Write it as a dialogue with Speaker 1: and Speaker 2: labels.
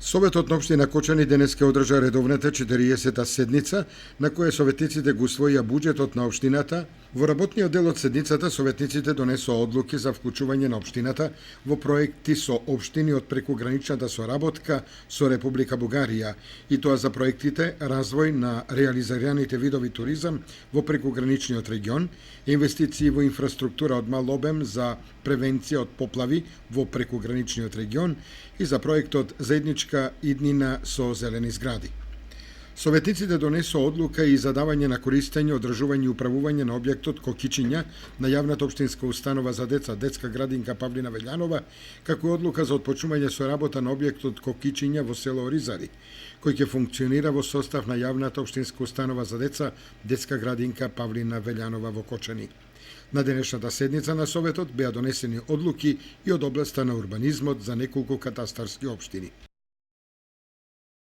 Speaker 1: Советот на општина Кочани денеска одржа редовната 40-та седница, на која советниците го усвоија буџетот на општината. Во работниот дел од седницата, советниците донесоа одлуки за вклучување на општината во проекти со општини од прекуграничната соработка со Република Бугарија, и тоа за проектите развој на реализираните видови туризам во прекуграничниот регион, инвестиции во инфраструктура од мал обем за превенција од поплави во прекуграничниот регион и за проектот заедничка иднина со зелени згради. Советниците донесоа одлука и за давање на користење, одржување и управување на објектот Кокичиња на јавната општинска установа за деца, детска градинка Павлина Велјанова, како и одлука за отпочнување со работа на објектот Кокичиња во село Оризари, кој ќе функционира во состав на јавната општинска установа за деца, детска градинка Павлина Велјанова во Кочани. На денешната седница на Советот беа донесени одлуки и од областа на урбанизмот за неколку катастарски општини.